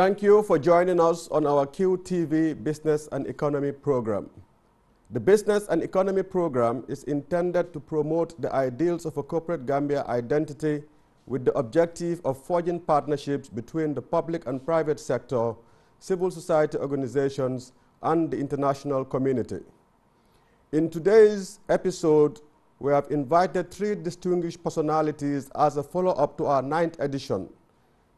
Thank you for joining us on our QTV Business and Economy program. The Business and Economy program is intended to promote the ideals of a corporate Gambia identity with the objective of forging partnerships between the public and private sector, civil society organizations, and the international community. In today's episode, we have invited 3 distinguished personalities as a follow-up to our 9th edition.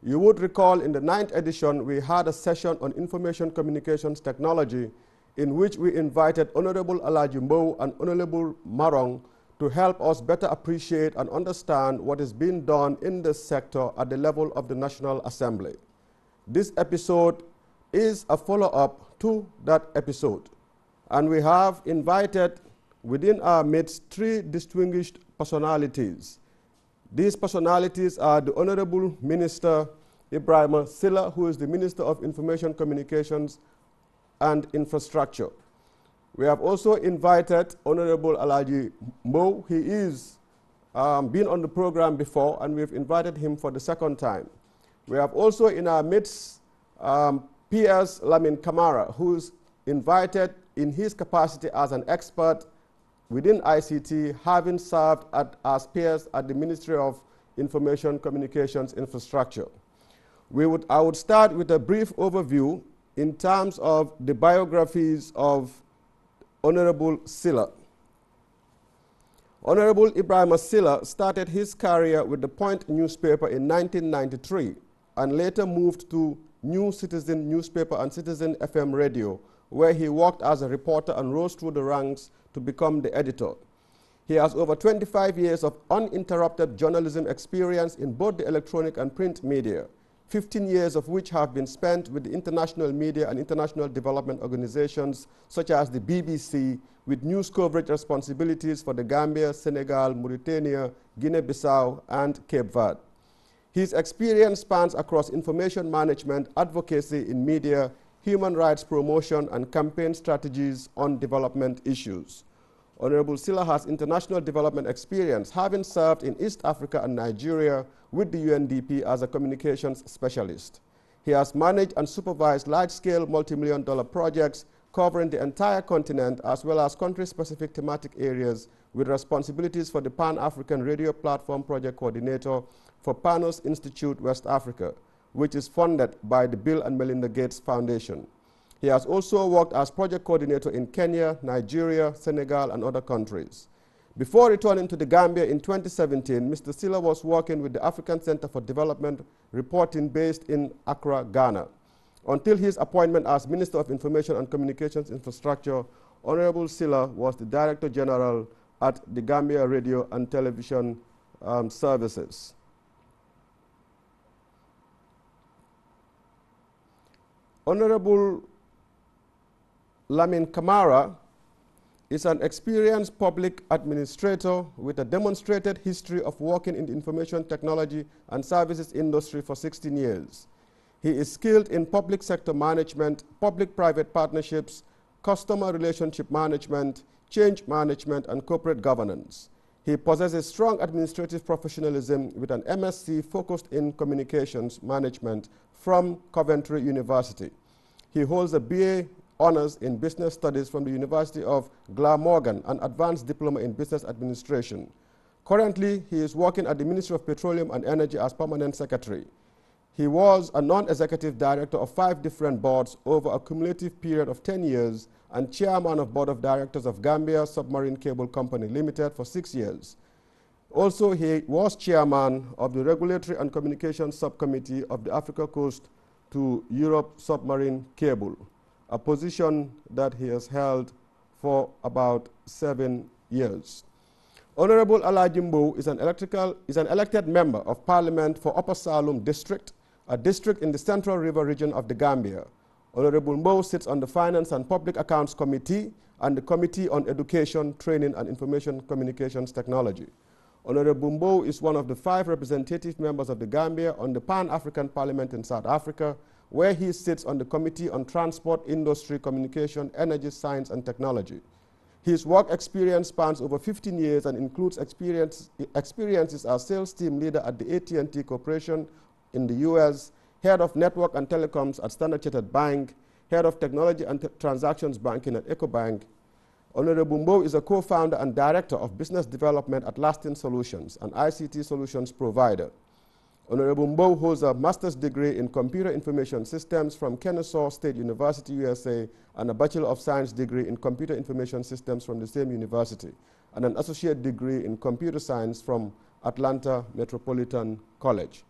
You would recall in the 9th edition, we had a session on information communications technology in which we invited Honorable Alaji Mbow and Honorable Marong to help us better appreciate and understand what is being done in this sector at the level of the National Assembly. This episode is a follow-up to that episode, and we have invited within our midst 3 distinguished personalities. These personalities are the Honorable Minister Ibrahim Silla, who is the Minister of Information Communications and Infrastructure. We have also invited Honorable Alaji Mbow. He is been on the program before, and we've invited him for the 2nd time. We have also in our midst P.S. Lamin Kamara, who's invited in his capacity as an expert within ICT, having served as PS at the Ministry of Information Communications Infrastructure. I would start with a brief overview in terms of the biographies of Honorable Silla. Honorable Ibrahim Silla started his career with the Point newspaper in 1993 and later moved to New Citizen newspaper and Citizen FM radio, where he worked as a reporter and rose through the ranks to become the editor. He has over 25 years of uninterrupted journalism experience in both the electronic and print media, 15 years of which have been spent with the international media and international development organizations such as the BBC, with news coverage responsibilities for the Gambia, Senegal, Mauritania, Guinea-Bissau, and Cape Verde. His experience spans across information management, advocacy in media, human rights promotion, and campaign strategies on development issues. Honorable Silla has international development experience, having served in East Africa and Nigeria with the UNDP as a communications specialist. He has managed and supervised large-scale multi-million-dollar projects covering the entire continent, as well as country-specific thematic areas, with responsibilities for the Pan-African Radio Platform Project Coordinator for Panos Institute West Africa, which is funded by the Bill and Melinda Gates Foundation. He has also worked as project coordinator in Kenya, Nigeria, Senegal, and other countries. Before returning to the Gambia in 2017, Mr. Silla was working with the African Center for Development Reporting based in Accra, Ghana. Until his appointment as Minister of Information and Communications Infrastructure, Honorable Silla was the Director General at the Gambia Radio and Television Services. Honorable Lamin Kamara is an experienced public administrator with a demonstrated history of working in the information technology and services industry for 16 years. He is skilled in public sector management, public-private partnerships, customer relationship management, change management, and corporate governance. He possesses strong administrative professionalism with an MSc focused in communications management from Coventry University. He holds a BA Honors in Business Studies from the University of Glamorgan and Advanced Diploma in Business Administration. Currently, he is working at the Ministry of Petroleum and Energy as Permanent Secretary. He was a non-executive director of 5 different boards over a cumulative period of 10 years and chairman of Board of Directors of Gambia Submarine Cable Company Limited for 6 years. Also, he was chairman of the Regulatory and Communications Subcommittee of the Africa Coast to Europe Submarine Cable, a position that he has held for about 7 years. Honorable Alaji Mbow is an elected member of Parliament for Upper Salum District, a district in the Central River region of the Gambia. Honorable Mbow sits on the Finance and Public Accounts Committee and the Committee on Education, Training, and Information Communications Technology. Honorable Mbow is one of the 5 representative members of the Gambia on the Pan-African Parliament in South Africa, where he sits on the Committee on Transport, Industry, Communication, Energy, Science, and Technology. His work experience spans over 15 years and includes experiences as sales team leader at the AT&T Corporation in the US. Head of Network and Telecoms at Standard Chartered Bank, Head of Technology and Transactions Banking at EcoBank. Honorable Mbow is a co-founder and director of business development at Lasting Solutions, an ICT solutions provider. Honorable Mbow holds a master's degree in computer information systems from Kennesaw State University, USA, and a Bachelor of Science degree in computer information systems from the same university, and an associate degree in computer science from Atlanta Metropolitan College.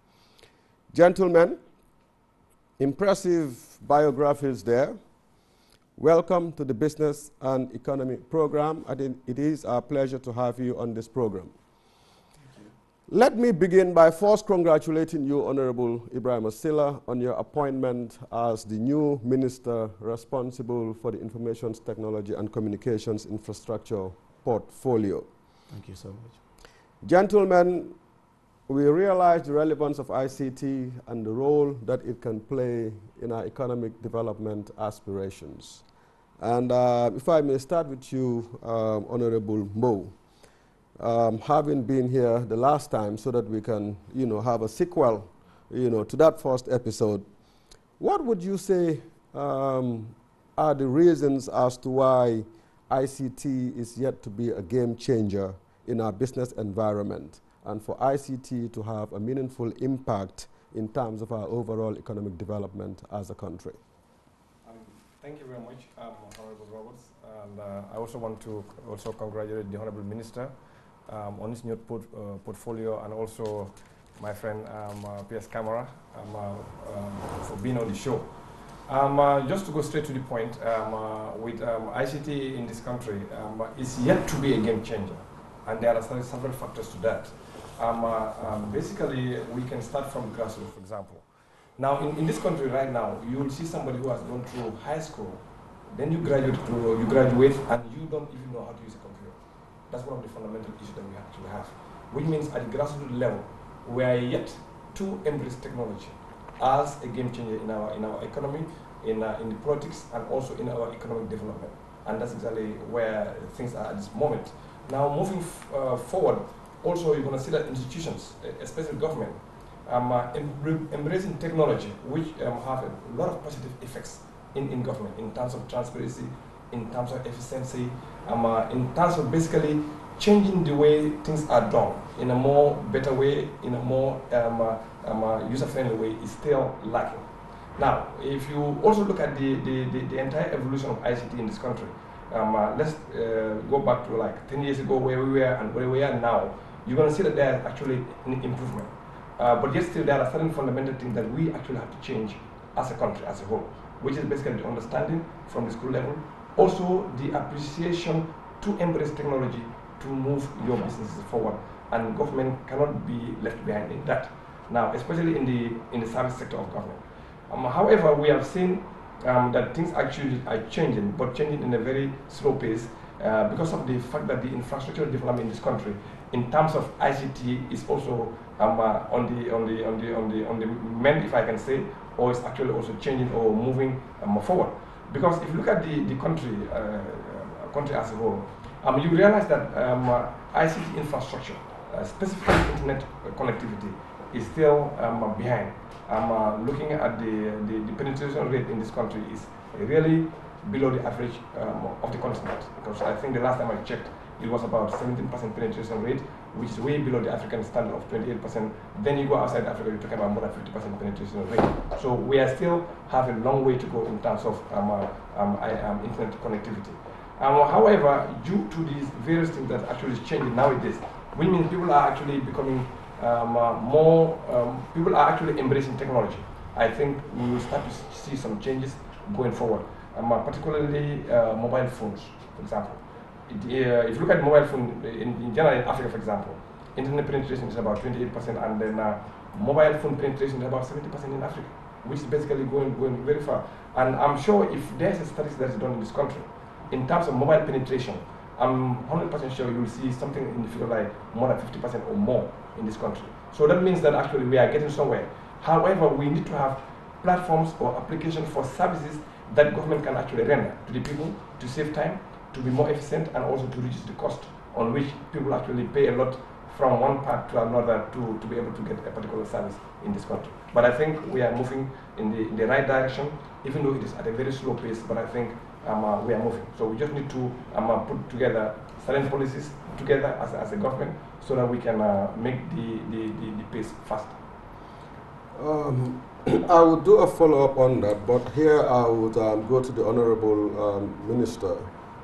Gentlemen, impressive biographies there. Welcome to the Business and Economy program. It is our pleasure to have you on this program. Let me begin by first congratulating you, Honorable Ibrahim Silla, on your appointment as the new minister responsible for the Information Technology and Communications Infrastructure portfolio. Thank you so much. Gentlemen, we realize the relevance of ICT and the role that it can play in our economic development aspirations. And if I may start with you, Honorable Mbow. Having been here the last time so that we can, have a sequel, to that first episode, what would you say are the reasons as to why ICT is yet to be a game changer in our business environment and for ICT to have a meaningful impact in terms of our overall economic development as a country? Thank you very much, Honorable Roberts. And I also want to congratulate the Honorable Minister on his new portfolio, and also my friend P.S. Camara for being on the show. Just to go straight to the point, with ICT in this country, it's yet to be a game changer, and there are several factors to that. Basically, we can start from grassroots, for example. Now, in this country right now, you will see somebody who has gone through high school, then you graduate, and you don't even know how to use a computer. That's one of the fundamental issues that we actually have, which means at the grassroots level, we are yet to embrace technology as a game changer in our economy, in the politics, and also in our economic development. And that's exactly where things are at this moment. Now, moving forward, also you're going to see that institutions, especially government, embracing technology, which have a lot of positive effects in government, in terms of transparency, in terms of efficiency, in terms of basically changing the way things are done in a more better way, in a more user-friendly way, is still lacking. Now, if you also look at the entire evolution of ICT in this country, let's go back to like 10 years ago where we were and where we are now, you're going to see that there is actually an improvement. But yet still there are certain fundamental things that we actually have to change as a country as a whole, which is basically the understanding from the school level, also the appreciation to embrace technology to move your businesses forward, and government cannot be left behind in that. Now, especially in the service sector of government. However, we have seen that things actually are changing, but changing in a very slow pace because of the fact that the infrastructure development in this country, in terms of ICT, is also on the mend, if I can say, or is actually also changing or moving forward. Because if you look at the country as a whole, you realize that ICT infrastructure, specifically internet connectivity, is still behind. Looking at the penetration rate in this country is really below the average of the continent. Because I think the last time I checked, it was about 17% penetration rate, which is way below the African standard of 28%. Then you go outside Africa, you're talking about more than 50% penetration rate. So we are still have a long way to go in terms of internet connectivity. However, due to these various things that actually is changing nowadays, which means people are actually becoming people are actually embracing technology. I think we will start to see some changes going forward, particularly mobile phones, for example. If you look at mobile phone in general in Africa, for example, internet penetration is about 28%, and then mobile phone penetration is about 70% in Africa, which is basically going very far. And I'm sure if there's a statistics that is done in this country, in terms of mobile penetration, I'm 100% sure you will see something in the figure like more than 50% or more in this country. So that means that actually we are getting somewhere. However, we need to have platforms or applications for services that government can actually render to the people to save time, to be more efficient, and also to reduce the cost on which people actually pay a lot from one part to another to be able to get a particular service in this country. But I think we are moving in the right direction, even though it is at a very slow pace, but I think we are moving. So we just need to put together certain policies together as a government so that we can make the pace faster. I would do a follow-up on that, but here I would go to the Honorable Minister.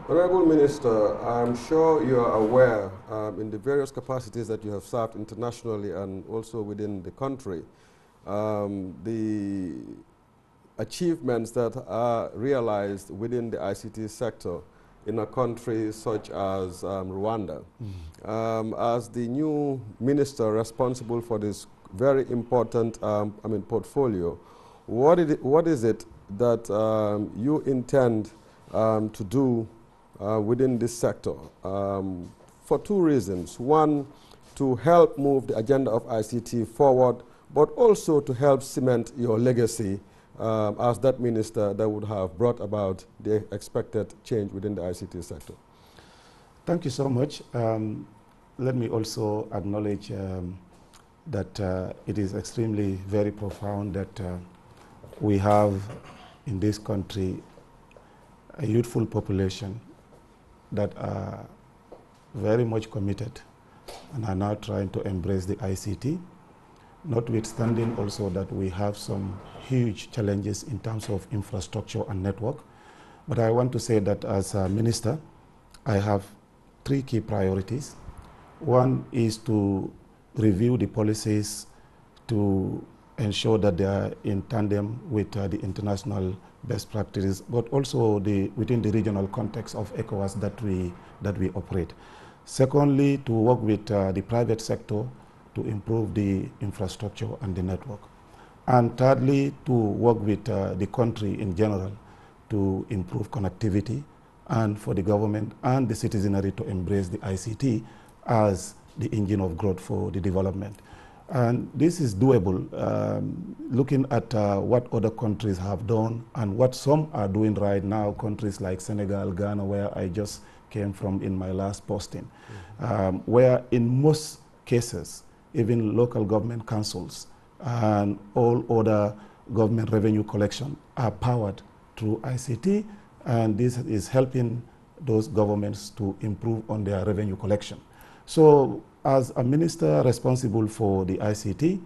Honorable Minister, I'm sure you are aware in the various capacities that you have served internationally and also within the country, the achievements that are realized within the ICT sector in a country such as Rwanda. As the new minister responsible for this very important portfolio, what is it that you intend to do within this sector? For two reasons. One, to help move the agenda of ICT forward, but also to help cement your legacy as that minister that would have brought about the expected change within the ICT sector. Thank you so much. Let me also acknowledge that it is extremely very profound that we have in this country a youthful population that are very much committed and are now trying to embrace the ICT, notwithstanding also that we have some huge challenges in terms of infrastructure and network. But I want to say that as a minister, I have three key priorities. One is to review the policies to ensure that they are in tandem with the international best practices, but also within the regional context of ECOWAS that we operate. Secondly, to work with the private sector to improve the infrastructure and the network. And thirdly, to work with the country in general to improve connectivity, and for the government and the citizenry to embrace the ICT as the engine of growth for the development. And this is doable, looking at what other countries have done and what some are doing right now, countries like Senegal, Ghana, where I just came from in my last posting, where in most cases, even local government councils and all other government revenue collection are powered through ICT, and this is helping those governments to improve on their revenue collection. So as a minister responsible for the ICT,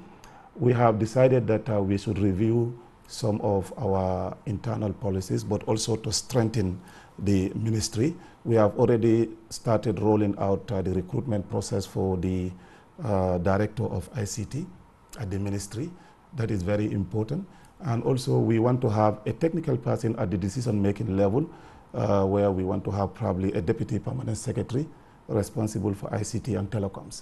we have decided that we should review some of our internal policies, but also to strengthen the ministry. We have already started rolling out the recruitment process for the director of ICT at the ministry. That is very important. And also we want to have a technical person at the decision-making level, where we want to have probably a deputy permanent secretary responsible for ICT and telecoms.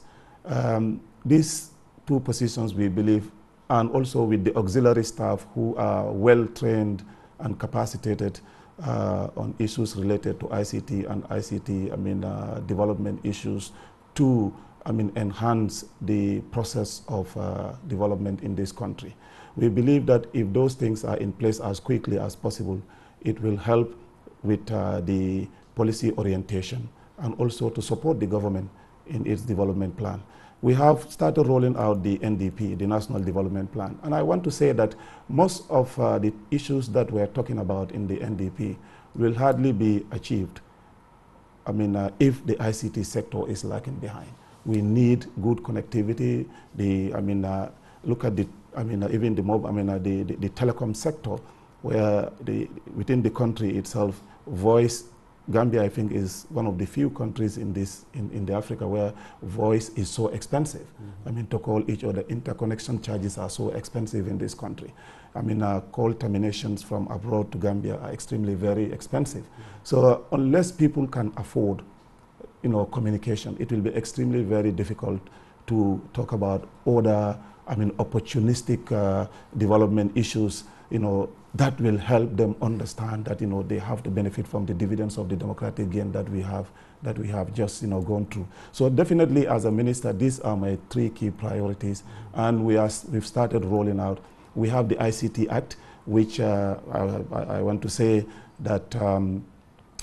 These two positions, we believe, and also with the auxiliary staff who are well-trained and capacitated on issues related to ICT and ICT, development issues to, enhance the process of development in this country. We believe that if those things are in place as quickly as possible, it will help with the policy orientation and also to support the government in its development plan. We have started rolling out the NDP, the National Development Plan. And I want to say that most of the issues that we're talking about in the NDP will hardly be achieved, if the ICT sector is lagging behind. We need good connectivity. Look at the, even the telecom sector, where within the country itself, voice, Gambia, I think, is one of the few countries in the Africa where voice is so expensive. To call each other, interconnection charges are so expensive in this country. Call terminations from abroad to Gambia are extremely very expensive. So unless people can afford, communication, it will be extremely very difficult to talk about other, opportunistic development issues, that will help them understand that, they have to benefit from the dividends of the democratic gain that we have just, gone through. So definitely as a minister, these are my three key priorities, and we've started rolling out. We have the ICT Act, which I want to say that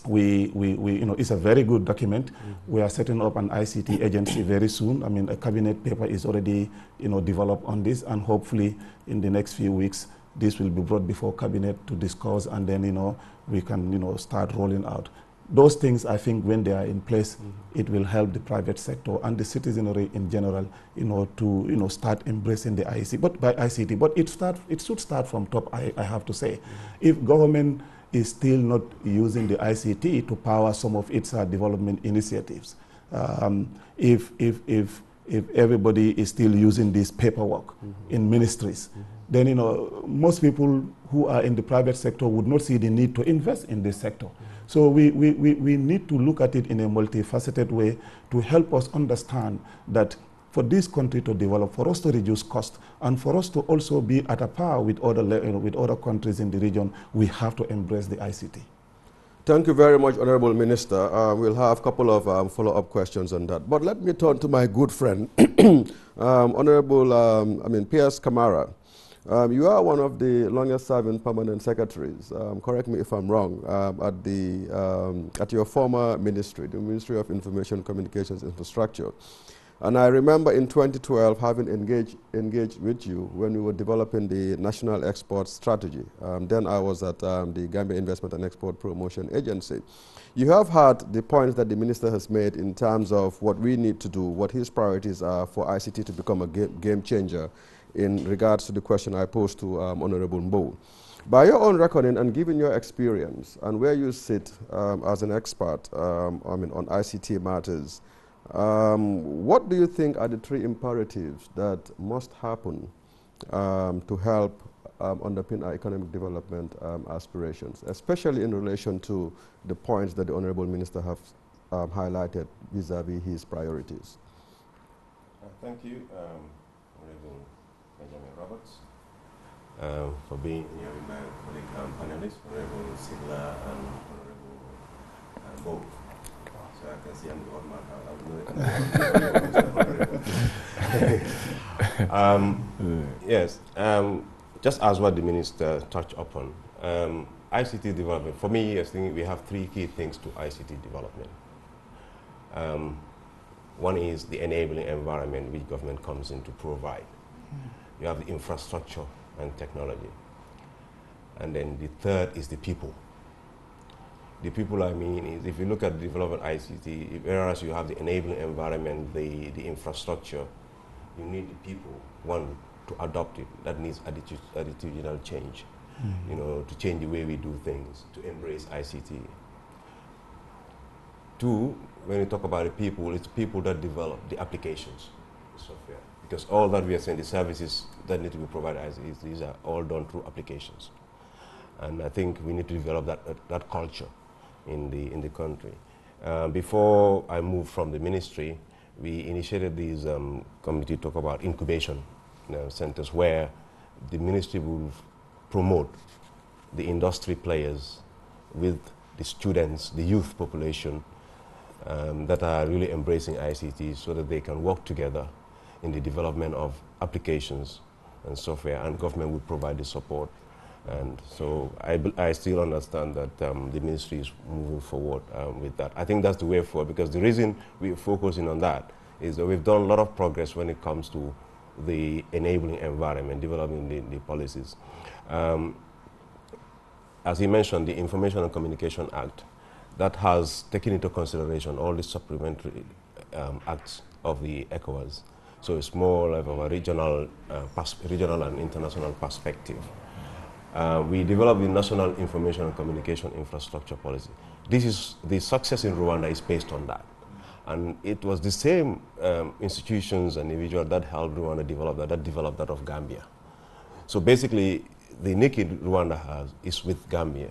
it's a very good document. We are setting up an ICT agency very soon. I mean, a cabinet paper is already, developed on this, and hopefully in the next few weeks, this will be brought before cabinet to discuss, and then, we can, start rolling out. Those things, I think, when they are in place, it will help the private sector and the citizenry in general, to start embracing the ICT. But it should start from top, I have to say. If government is still not using the ICT to power some of its development initiatives, if everybody is still using this paperwork in ministries, then most people who are in the private sector would not see the need to invest in this sector. So we need to look at it in a multifaceted way to help us understand that for this country to develop, for us to reduce cost, and for us to also be at a par with other countries in the region, we have to embrace the ICT. Thank you very much, Honorable Minister. We'll have a couple of follow-up questions on that. But let me turn to my good friend, Honorable Piers Kamara. You are one of the longest-serving permanent secretaries. Correct me if I'm wrong. At your former ministry, the Ministry of Information, Communications, Infrastructure. And I remember in 2012 having engaged with you when we were developing the National Export Strategy. Then I was at the Gambia Investment and Export Promotion Agency. You have heard the points that the minister has made in terms of what we need to do, what his priorities are for ICT to become a game changer in regards to the question I posed to Honorable Mbow. By your own reckoning and given your experience and where you sit as an expert on ICT matters, what do you think are the three imperatives that must happen to help underpin our economic development aspirations, especially in relation to the points that the Honorable Minister have highlighted vis-a-vis his priorities? Thank you, Honorable Benjamin Roberts, for being here with my colleague panelists, Honorable Sigla and Honorable Bo. So I can see I'm the odd man. Yes, just as what the minister touched upon, ICT development, for me, I think we have three key things to ICT development. One is the enabling environment which government comes in to provide. You have the infrastructure and technology. And then the third is the people. The people, I mean, is if you look at the development ICT, whereas you have the enabling environment, the infrastructure, you need the people, one, to adopt it. That needs attitudinal change, to change the way we do things, to embrace ICT. Two, when you talk about the people, it's people that develop the applications, the software. Because all that we are saying, the services that need to be provided, these are all done through applications. And I think we need to develop that culture in the country. Before I moved from the ministry, we initiated these committee talk about incubation centers where the ministry will promote the industry players with the students, the youth population that are really embracing ICT so that they can work together in the development of applications and software, and government would provide the support. And so I still understand that the ministry is moving forward with that. I think that's the way forward, because the reason we're focusing on that is that we've done a lot of progress when it comes to the enabling environment, developing the policies. As he mentioned, the Information and Communication Act, that has taken into consideration all the supplementary acts of the ECOWAS. So it's more of a regional and international perspective. We developed the National Information and Communication Infrastructure Policy. The success in Rwanda is based on that. And it was the same institutions and individuals that helped Rwanda develop that developed that of Gambia. So basically, the NICI Rwanda has is with Gambia.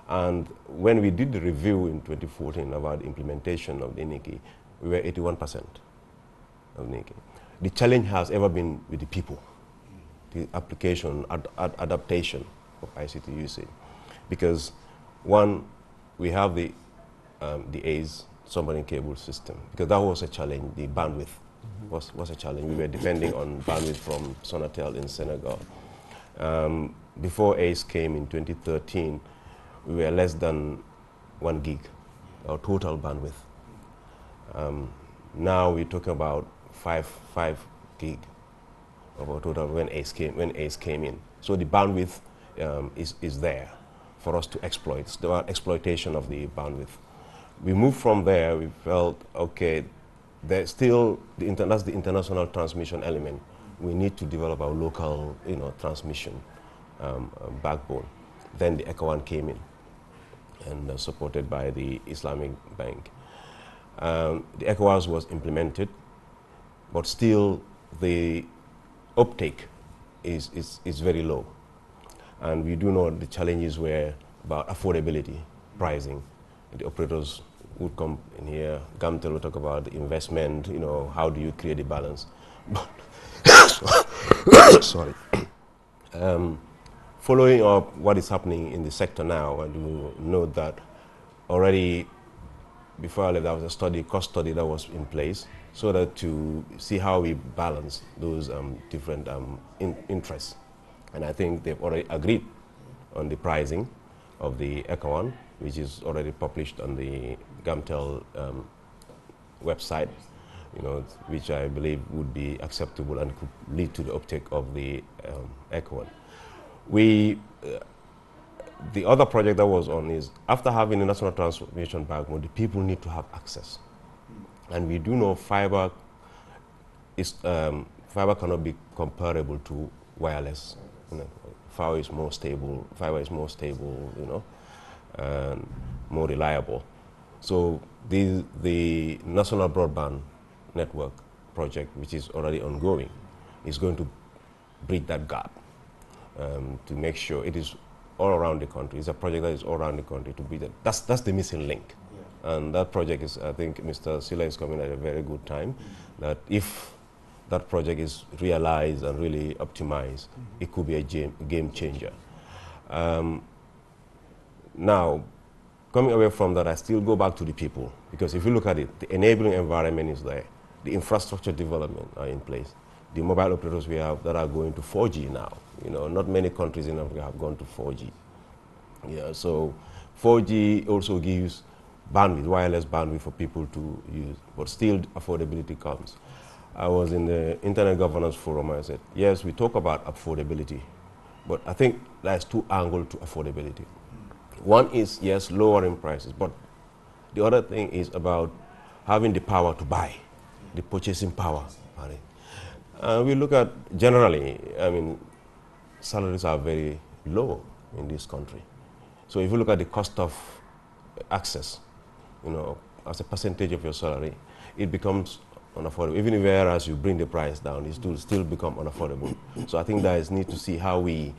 And when we did the review in 2014 about the implementation of the NICI, we were 81% of NICI. The challenge has ever been with the people, the application, adaptation of ICT usage. Because one, we have the ACE, submarine cable system, because that was a challenge. The bandwidth was a challenge. We were depending on bandwidth from Sonatel in Senegal. Before ACE came in 2013, we were less than 1 gig, our total bandwidth. Now we're talking about 5 gig of our total when ACE came in. So the bandwidth is there for us to exploit. It's the exploitation of the bandwidth. We moved from there. We felt, okay, there's still that's the international transmission element. We need to develop our local, transmission backbone. Then the ECO1 came in, and supported by the Islamic Bank. The ECOWAS was implemented, but still the uptake is very low. And we do know the challenges were about affordability, pricing. The operators would come in here, Gamtel will talk about the investment, how do you create the balance. Sorry. Following up what is happening in the sector now, and you note that already before I left, there was a cost study that was in place, so that to see how we balance those different interests. And I think they've already agreed on the pricing of the ECO1, which is already published on the Gamtel website, which I believe would be acceptable and could lead to the uptake of the ECO1. The other project that was on is, after having the national transformation backbone, the people need to have access. And we do know fiber cannot be comparable to wireless. Fiber is more stable, and more reliable. So the national broadband network project, which is already ongoing, is going to bridge that gap to make sure it is all around the country. It's a project that is all around the country to be that. That's the missing link. Yeah. And that project is, I think Mr. Silla is coming at a very good time, that if that project is realized and really optimized, it could be a game changer. Now, coming away from that, I still go back to the people, because if you look at it, the enabling environment is there, the infrastructure development are in place, the mobile operators we have that are going to 4G now. Not many countries in Africa have gone to 4G. So 4G also gives bandwidth, wireless bandwidth for people to use, but still affordability comes. I was in the Internet Governance Forum, and I said, yes, we talk about affordability, but I think there's 2 angles to affordability. One is, yes, lowering prices, but the other thing is about having the power to buy, the purchasing power. We look at, generally, salaries are very low in this country. So if you look at the cost of access, as a percentage of your salary, it becomes unaffordable. Even whereas you bring the price down, it will still become unaffordable. So I think there is need to see how we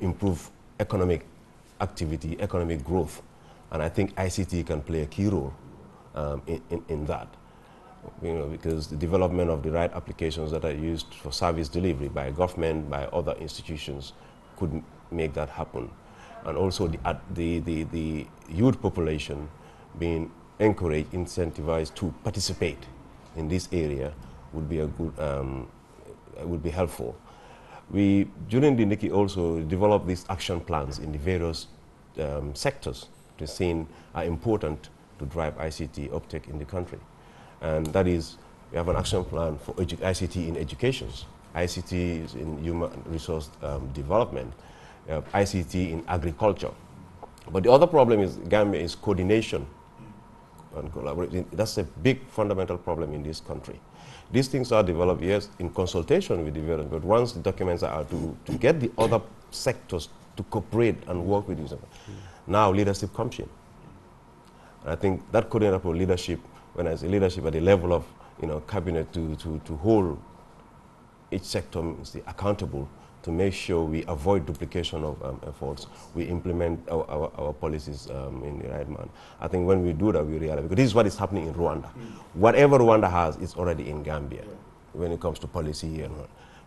improve economic activity, economic growth. And I think ICT can play a key role in that. Because the development of the right applications that are used for service delivery by government, by other institutions, could make that happen. And also the youth population being encouraged, incentivized to participate in this area would be a good, would be helpful. We, during the NICI, also developed these action plans in the various sectors to see are important to drive ICT uptake in the country. And that is, we have an action plan for ICT in education, ICT in human resource development, ICT in agriculture. But the other problem is Gambia is coordination and collaboration. That's a big fundamental problem in this country. These things are developed, yes, in consultation with the various, but once the documents are to get the other sectors to cooperate and work with each other, now leadership comes in. And I think that coordination leadership, when I say leadership at the level of cabinet to hold each sector accountable, to make sure we avoid duplication of efforts, we implement our policies in the right manner. I think when we do that, we realize, because this is what is happening in Rwanda. Whatever Rwanda has is already in Gambia when it comes to policy,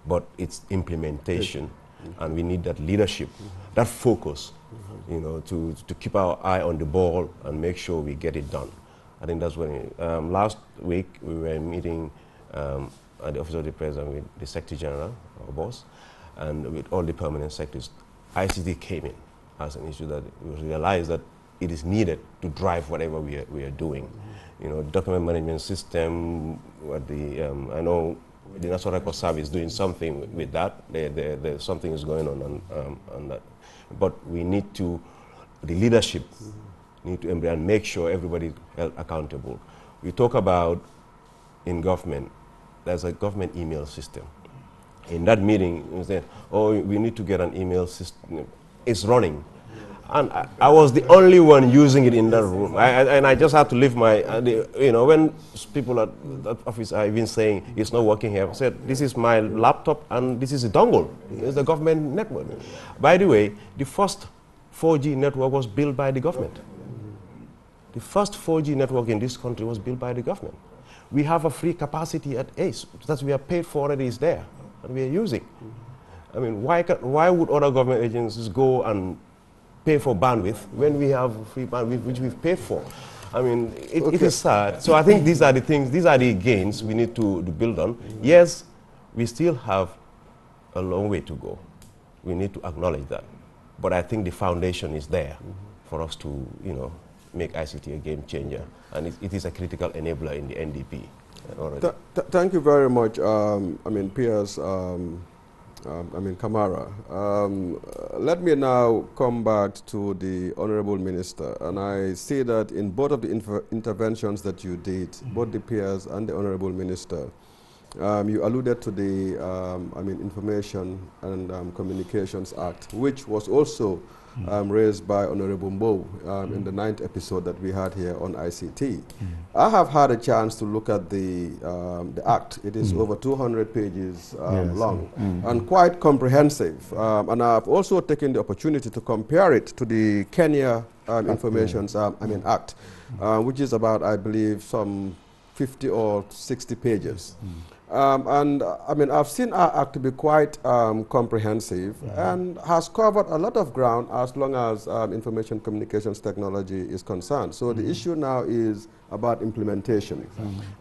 but it's implementation, and we need that leadership, that focus, to keep our eye on the ball and make sure we get it done. I think that's when last week we were meeting at the Office of the President with the Secretary General, our boss, and with all the permanent secretaries. ICT came in as an issue that we realized that it is needed to drive whatever we are doing. You know, document management system, what the, I know the National Record Service is doing something with that. Something is going on that. But we need to, the leadership need to embrace and make sure everybody is held accountable. We talk about, in government, there's a government email system. In that meeting, we said, oh, we need to get an email system. It's running. And I was the only one using it in that room. And I just had to leave my, you know, when people at that office are even saying it's not working here, I said, this is my laptop and this is a dongle. It's the government network. By the way, the first 4G network was built by the government. The first 4G network in this country was built by the government. We have a free capacity at ACE that we are paid for already, is there, and we are using. I mean, why would other government agencies go and pay for bandwidth when we have free bandwidth which we've paid for? I mean, it is sad. So I think these are the things, these are the gains we need to build on. Yes, we still have a long way to go. We need to acknowledge that. But I think the foundation is there for us to, you know, make ICT a game changer. And it is a critical enabler in the NDP. Thank you very much, I mean, Piers, Kamara. Let me now come back to the Honorable Minister, and I see that in both of the interventions that you did, both the Piers and the Honorable Minister, you alluded to the Information and Communications Act, which was also raised by Honorable Mbow in the 9th episode that we had here on ICT. I have had a chance to look at the Act. It is over 200 pages long and quite comprehensive. And I've also taken the opportunity to compare it to the Kenya Information Act, which is about, I believe, some 50 or 60 pages. And I mean, I've seen our act to be quite comprehensive and has covered a lot of ground as long as information communications technology is concerned. So the issue now is about implementation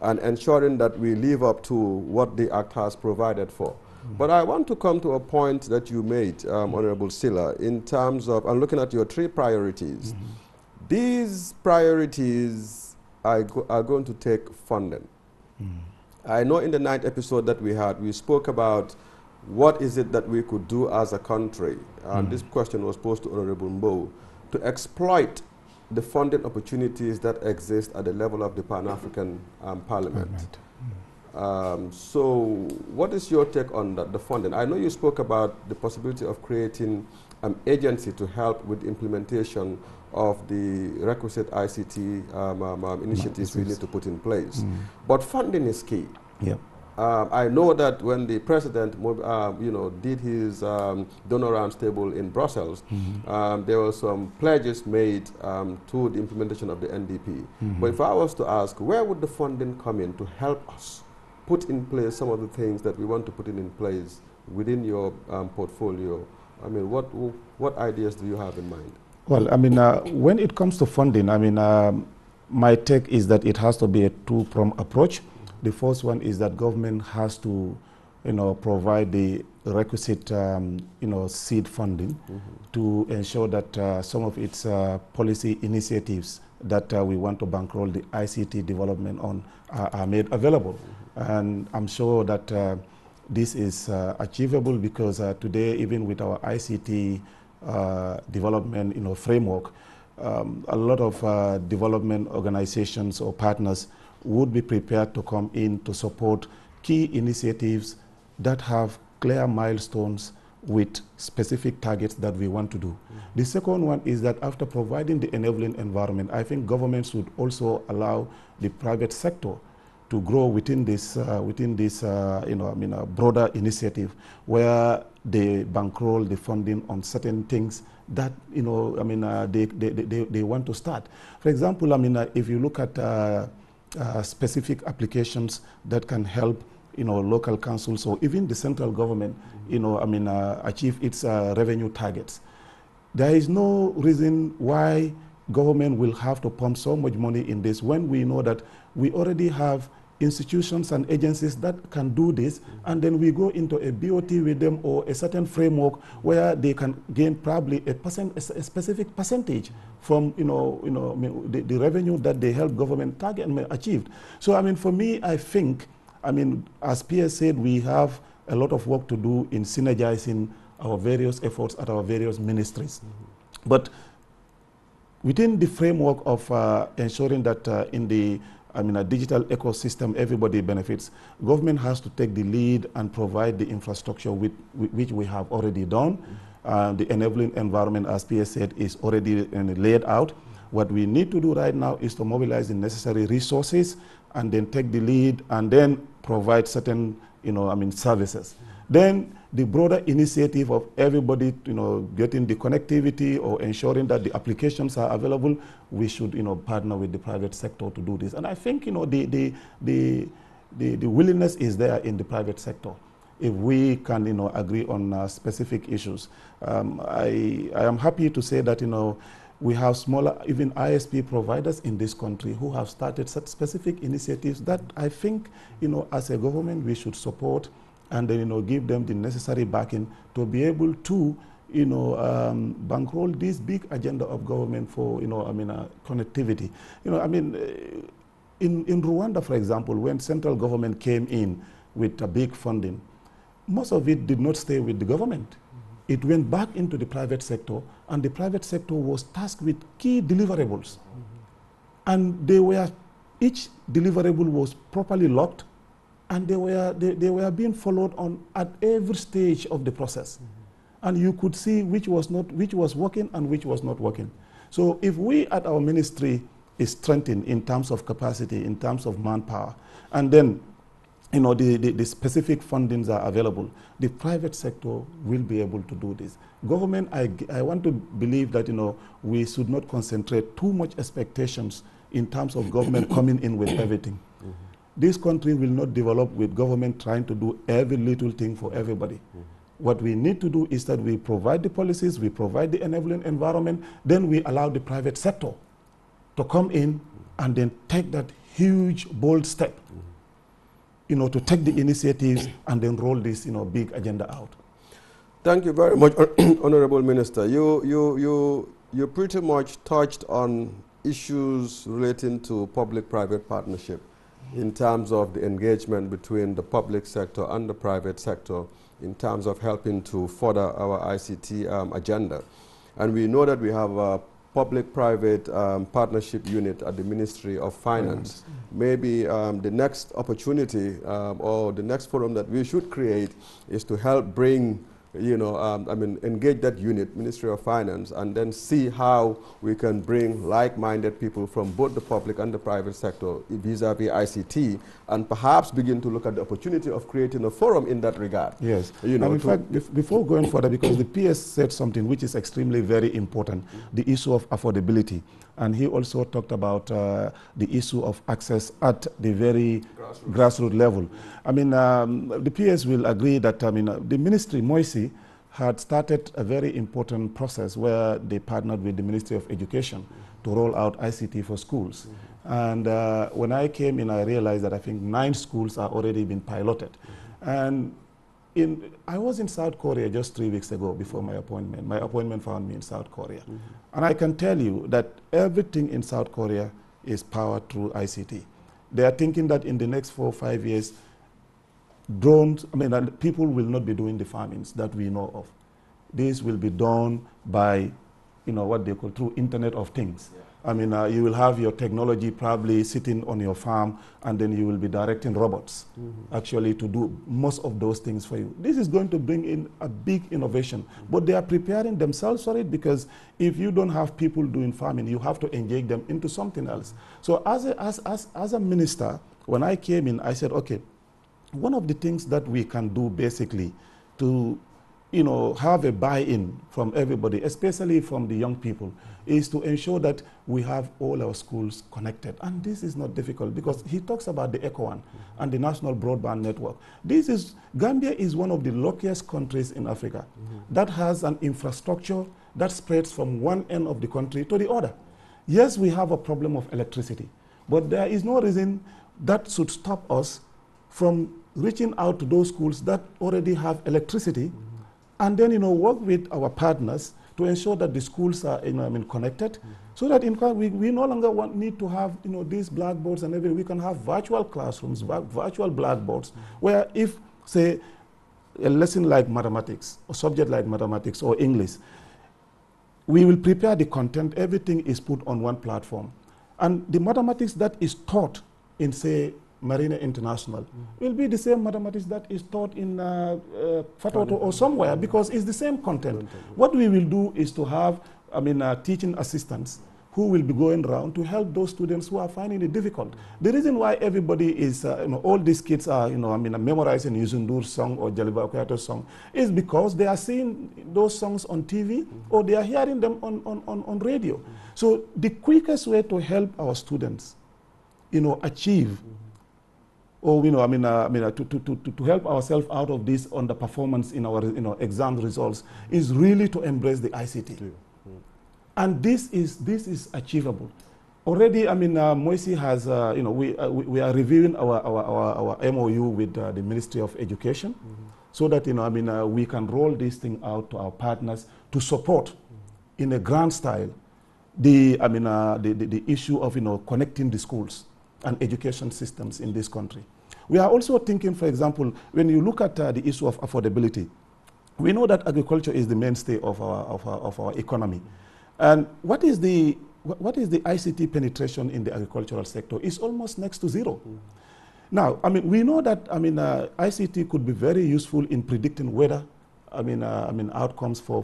and ensuring that we live up to what the act has provided for. But I want to come to a point that you made, Honorable Silla, in terms of, and looking at your 3 priorities. These priorities are going to take funding. I know in the 9th episode that we had, we spoke about what is it that we could do as a country, and this question was posed to Honorable Mbow, to exploit the funding opportunities that exist at the level of the Pan-African Parliament. So what is your take on that, the funding? I know you spoke about the possibility of creating an agency to help with implementation of the requisite ICT initiatives we need to put in place. But funding is key. I know that when the president did his donor roundtable in Brussels, there were some pledges made to the implementation of the NDP. But if I was to ask, where would the funding come in to help us put in place some of the things that we want to put in place within your portfolio? I mean, what ideas do you have in mind? Well, I mean, when it comes to funding, I mean, my take is that it has to be a two-pronged approach. The first one is that government has to, provide the requisite, seed funding to ensure that some of its policy initiatives that we want to bankroll the ICT development on are made available. And I'm sure that this is achievable because today, even with our ICT development framework, a lot of development organizations or partners would be prepared to come in to support key initiatives that have clear milestones with specific targets that we want to do. The second one is that after providing the enabling environment, I think governments should also allow the private sector to grow within this broader initiative where they bankroll the funding on certain things that they want to start. For example, if you look at specific applications that can help local councils or even the central government achieve its revenue targets, there is no reason why government will have to pump so much money in this when we know that we already have institutions and agencies that can do this, and then we go into a BOT with them or a certain framework where they can gain probably a specific percentage from the revenue that they help government target and achieved. So I mean, for me, I think, I mean, as PS said, we have a lot of work to do in synergizing our various efforts at our various ministries. But within the framework of ensuring that in the a digital ecosystem, everybody benefits, government has to take the lead and provide the infrastructure which we have already done. The enabling environment, as PS said, is already laid out. What we need to do right now is to mobilize the necessary resources and then take the lead and then provide certain services. Then the broader initiative of everybody, getting the connectivity or ensuring that the applications are available, we should, partner with the private sector to do this. And I think, the willingness is there in the private sector. If we can, agree on specific issues. I am happy to say that, we have smaller, even ISP providers in this country who have started such specific initiatives that I think, as a government, we should support and then, give them the necessary backing to be able to, bankroll this big agenda of government for, connectivity. In Rwanda, for example, when central government came in with a big funding, most of it did not stay with the government. It went back into the private sector, and the private sector was tasked with key deliverables. And each deliverable was properly locked, and they were being followed on at every stage of the process. And you could see which was working and which was not working. So if we at our ministry is strengthened in terms of capacity, in terms of manpower, and then the specific fundings are available, the private sector will be able to do this. Government, I want to believe that we should not concentrate too much expectations in terms of government coming in with everything. This country will not develop with government trying to do every little thing for everybody. What we need to do is that we provide the policies, we provide the enabling environment, then we allow the private sector to come in and then take that huge, bold step, to take the initiatives and then roll this, big agenda out. Thank you very much, Honorable Minister. You pretty much touched on issues relating to public-private partnership in terms of the engagement between the public sector and the private sector in terms of helping to further our ICT agenda. And we know that we have a public-private partnership unit at the Ministry of Finance. Maybe the next opportunity or the next forum that we should create is to help bring engage that unit, Ministry of Finance, and then see how we can bring like-minded people from both the public and the private sector vis-a-vis ICT, and perhaps begin to look at the opportunity of creating a forum in that regard. Yes. In fact, before going further, because the PS said something which is extremely very important, the issue of affordability. And he also talked about the issue of access at the very grassroots level. The PS will agree that the ministry, Moisi, had started a very important process where they partnered with the Ministry of Education to roll out ICT for schools. And when I came in, I realized that I think 9 schools are already been piloted. And I was in South Korea just 3 weeks ago before my appointment. My appointment found me in South Korea. And I can tell you that everything in South Korea is powered through ICT. They are thinking that in the next 4 or 5 years, drones, people will not be doing the farmings that we know of. This will be done by, what they call through Internet of Things. Yeah. You will have your technology probably sitting on your farm, and then you will be directing robots actually to do most of those things for you. This is going to bring in a big innovation, but they are preparing themselves for it, because if you don't have people doing farming, you have to engage them into something else. So as a minister, when I came in, I said, okay, one of the things that we can do basically to have a buy-in from everybody, especially from the young people, is to ensure that we have all our schools connected. And this is not difficult, because he talks about the ECOWAN and the National Broadband Network. Gambia is one of the luckiest countries in Africa that has an infrastructure that spreads from one end of the country to the other. Yes, we have a problem of electricity, but there is no reason that should stop us from reaching out to those schools that already have electricity, and then work with our partners to ensure that the schools are connected, so that in fact we no longer need to have these blackboards and everything. We can have virtual classrooms, virtual blackboards, where if, say, a lesson like mathematics, or subject like mathematics or English, we will prepare the content, everything is put on one platform. And the mathematics that is taught in, say, Marina International will be the same mathematics that is taught in Fatoto or somewhere, because it's the same content. What we will do is to have, teaching assistants who will be going around to help those students who are finding it difficult. The reason why everybody is, all these kids are, memorizing Yuzundur song or Jaliba Okyato song is because they are seeing those songs on TV or they are hearing them on radio. So the quickest way to help our students, achieve, or to help ourselves out of this underperformance in our exam results is really to embrace the ICT. And this is achievable. Already, Moisi has, we are reviewing our MOU with the Ministry of Education, so that, we can roll this thing out to our partners to support, in a grand style, the issue of, connecting the schools and education systems in this country. We are also thinking, for example, when you look at the issue of affordability, we know that agriculture is the mainstay of our economy. And what is the ICT penetration in the agricultural sector? It's almost next to zero. Now, we know that ICT could be very useful in predicting weather outcomes for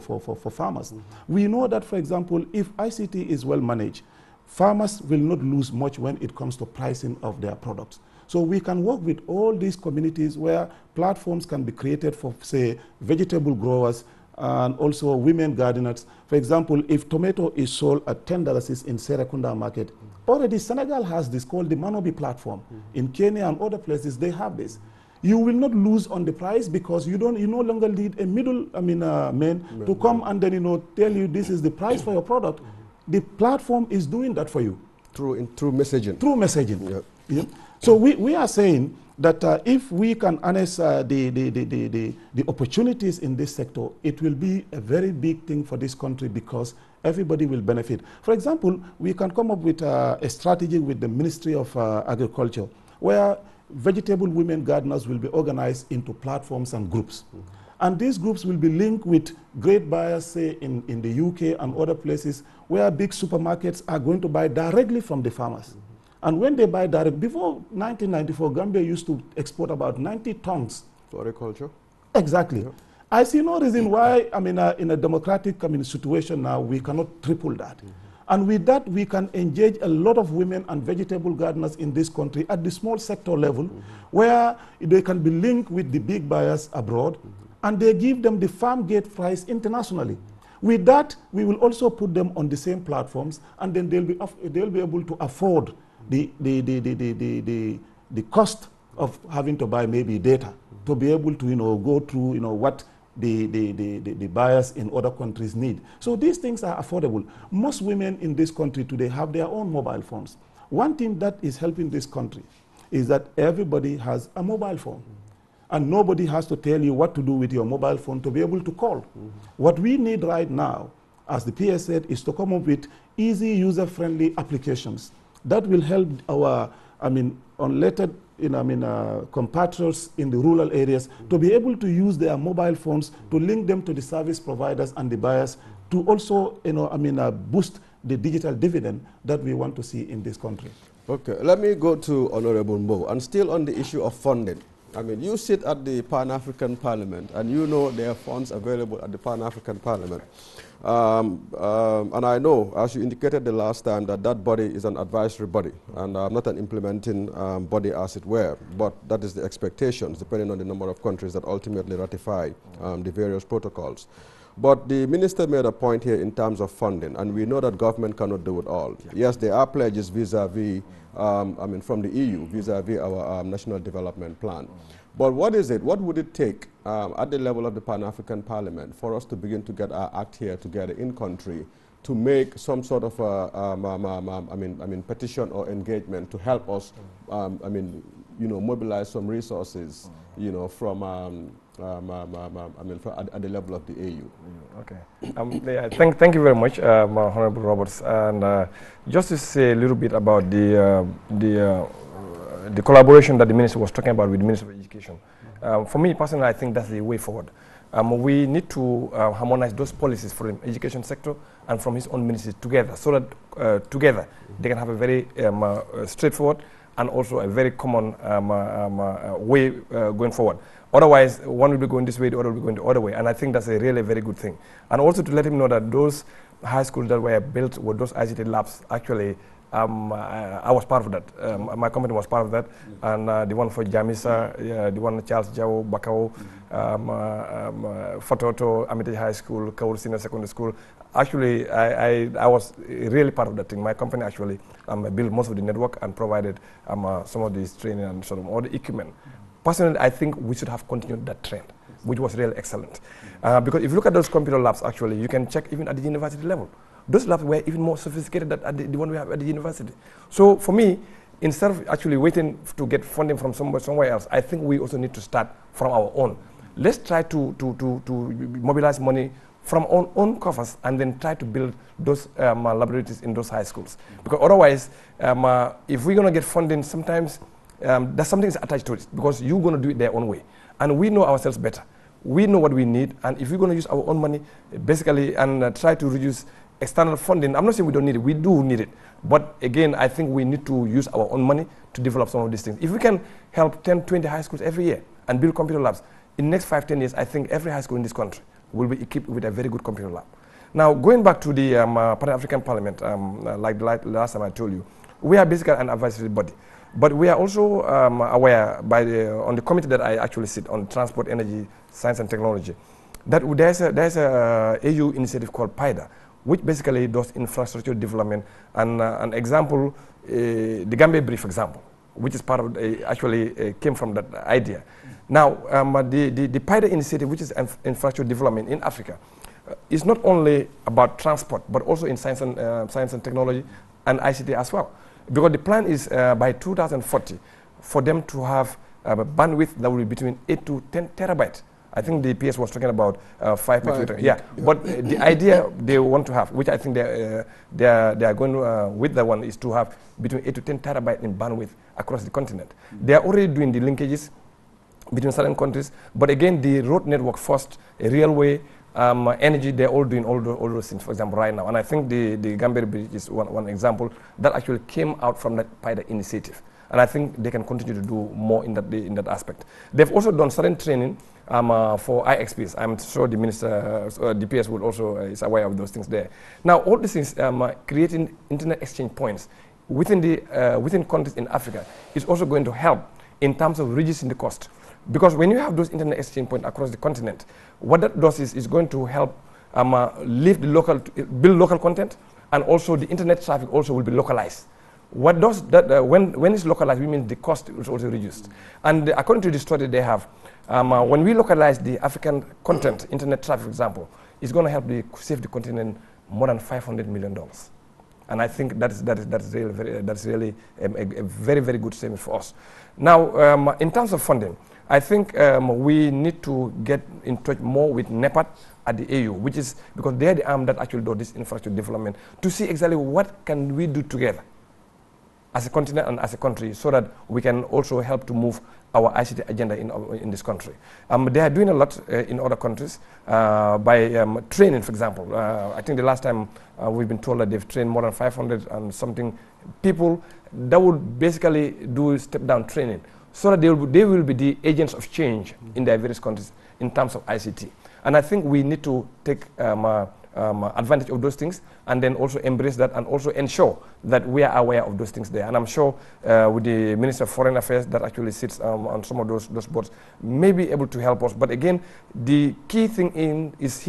farmers. We know that, for example, if ICT is well managed, farmers will not lose much when it comes to pricing of their products. So we can work with all these communities where platforms can be created for, say, vegetable growers and also women gardeners. For example, if tomato is sold at $10 in Serekunda market, already Senegal has this called the Manobi platform. In Kenya and other places, they have this. You will not lose on the price because you no longer need a middle man to come and then tell you this is the price for your product. The platform is doing that for you. Through messaging. Through messaging. Yeah. Yeah. So we are saying that if we can harness the opportunities in this sector, it will be a very big thing for this country because everybody will benefit. For example, we can come up with a strategy with the Ministry of Agriculture where vegetable women gardeners will be organized into platforms and groups. And these groups will be linked with great buyers, say, in the UK and other places where big supermarkets are going to buy directly from the farmers. And when they buy direct, before 1994, Gambia used to export about 90 tons. For agriculture? Exactly. Yeah. I see no reason why, in a democratic situation now, we cannot triple that. And with that, we can engage a lot of women and vegetable gardeners in this country at the small sector level, where they can be linked with the big buyers abroad, and they give them the farm gate price internationally. With that, we will also put them on the same platforms, and then they'll be able to afford the cost of having to buy maybe data to be able to go through what the buyers in other countries need. So these things are affordable. Most women in this country today have their own mobile phones. One thing that is helping this country is that everybody has a mobile phone. And nobody has to tell you what to do with your mobile phone to be able to call. What we need right now, as the PS said, is to come up with easy, user-friendly applications that will help our, unlettered, compatriots in the rural areas to be able to use their mobile phones to link them to the service providers and the buyers to also, boost the digital dividend that we want to see in this country. Okay, let me go to Honorable Mbow, and still on the issue of funding. You sit at the Pan-African Parliament, and you know there are funds available at the Pan-African Parliament. And I know, as you indicated the last time, that body is an advisory body and not an implementing body, as it were. But that is the expectations, depending on the number of countries that ultimately ratify the various protocols. But the minister made a point here in terms of funding, and we know that government cannot do it all. Yeah. Yes, there are pledges vis-a-vis, from the EU, vis-a-vis our National Development Plan. But what is it? What would it take at the level of the Pan-African Parliament for us to begin to get our act here together in country to make some sort of petition or engagement to help us, mobilize some resources, from at the level of the AU. Okay. Thank you very much, Honorable Roberts. And just to say a little bit about the collaboration that the minister was talking about with the Minister of Education. For me personally, I think that's the way forward. We need to harmonize those policies for the education sector and from his own ministry together, so that together they can have a very straightforward and also a very common way going forward. Otherwise, one will be going this way, the other will be going the other way, and I think that's a really very good thing. And also to let him know that those high schools that were built with those ICT labs, actually, I was part of that. My company was part of that, and the one for Jamisa, the one Charles Jao, Bakao, Fatoto, Amity High School, Kaur Senior Secondary School. Actually, I was really part of that thing. My company actually built most of the network and provided some of this training and sort of all the equipment. Personally, I think we should have continued that trend, which was really excellent. Because if you look at those computer labs, actually, you can check even at the university level. Those labs were even more sophisticated than the one we have at the university. So for me, instead of actually waiting to get funding from somewhere else, I think we also need to start from our own. Let's try to mobilize money from our own coffers and then try to build those laboratories in those high schools. Because otherwise, if we're going to get funding, sometimes there's something attached to it because you're going to do it their own way. And we know ourselves better. We know what we need. And if we're going to use our own money, basically, and try to reduce external funding, I'm not saying we don't need it, we do need it. But again, I think we need to use our own money to develop some of these things. If we can help 10, 20 high schools every year and build computer labs, in the next 5, 10 years, I think every high school in this country will be equipped with a very good computer lab. Now, going back to the Pan-African Parliament, like the last time I told you, we are basically an advisory body. But we are also aware on the committee that I actually sit on, Transport, Energy, Science and Technology, that there's a AU initiative called PIDA, which basically does infrastructure development. And an example, the Gambia Brief example, which is part of, actually came from that idea. Now, the PIDA initiative, which is infrastructure development in Africa, is not only about transport, but also in science and technology and ICT as well. Because the plan is by 2040 for them to have a bandwidth that will be between 8 to 10 terabytes. I think the PS was talking about 5 megabytes. Yeah, but the idea they want to have, which I think they are going with that one, is to have between 8 to 10 terabytes in bandwidth across the continent. They are already doing the linkages between certain countries, but again, the road network first, a railway, energy, they're all doing all those things, for example, right now. And I think the Gambia Bridge is one example that actually came out from that PIDA initiative. And I think they can continue to do more in that aspect. They've also done certain training for IXPs. I'm sure the minister, DPS will also is aware of those things there. Now, all these things, creating internet exchange points within countries in Africa is also going to help in terms of reducing the cost. Because when you have those internet exchange points across the continent, what that does is going to help build local content, and also the internet traffic also will be localized. What does that, when it's localized, we mean the cost is also reduced. And according to the study they have, when we localize the African content, internet traffic, for example, it's going to help save the continent more than $500 million. And I think that's really a very, very good saving for us. Now, in terms of funding, I think we need to get in touch more with NEPAD at the AU, which is because they're the arm that actually does this infrastructure development, to see exactly what can we do together as a continent and as a country, so that we can also help to move our ICT agenda in this country. They are doing a lot in other countries by training, for example. I think the last time we've been told that they've trained more than 500 and something people that would basically do step-down training, so that they will be the agents of change in their various countries in terms of ICT. And I think we need to take advantage of those things, and then also embrace that, and also ensure that we are aware of those things there. And I'm sure with the Minister of Foreign Affairs that actually sits on some of those boards may be able to help us. But again, the key thing is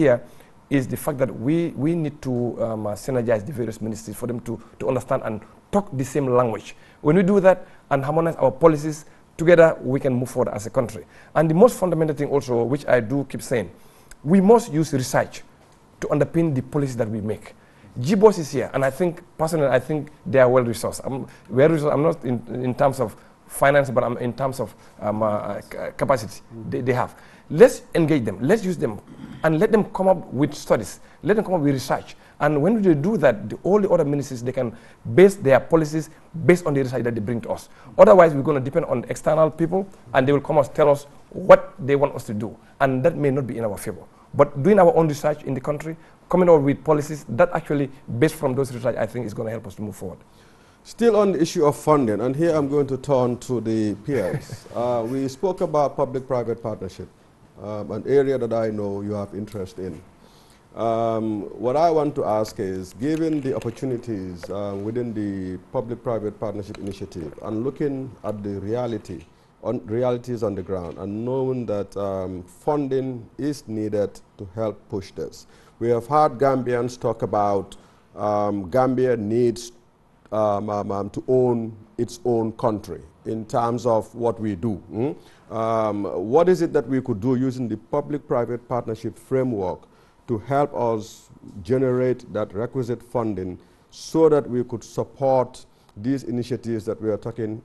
the fact that we need to synergize the various ministries for them to understand and talk the same language. When we do that and harmonize our policies, together we can move forward as a country. And the most fundamental thing also, which I do keep saying, we must use research to underpin the policies that we make. GBOS is here, and I think, personally, I think they are well-resourced. I'm not in terms of finance, but I'm in terms of capacity they have. Let's engage them, let's use them, and let them come up with studies, let them come up with research. And when they do that, all the other ministries, they can base their policies based on the research that they bring to us. Otherwise, we're going to depend on external people, and they will come and tell us what they want us to do. And that may not be in our favor. But doing our own research in the country, coming up with policies that actually, based from those research, I think is going to help us to move forward. Still on the issue of funding, and here I'm going to turn to the peers. We spoke about public-private partnership, an area that I know you have interest in. What I want to ask is, given the opportunities within the public-private partnership initiative and looking at the realities on the ground and knowing that funding is needed to help push this. We have heard Gambians talk about Gambia needs to own its own country in terms of what we do. What is it that we could do using the public-private partnership framework to help us generate that requisite funding so that we could support these initiatives that we are talking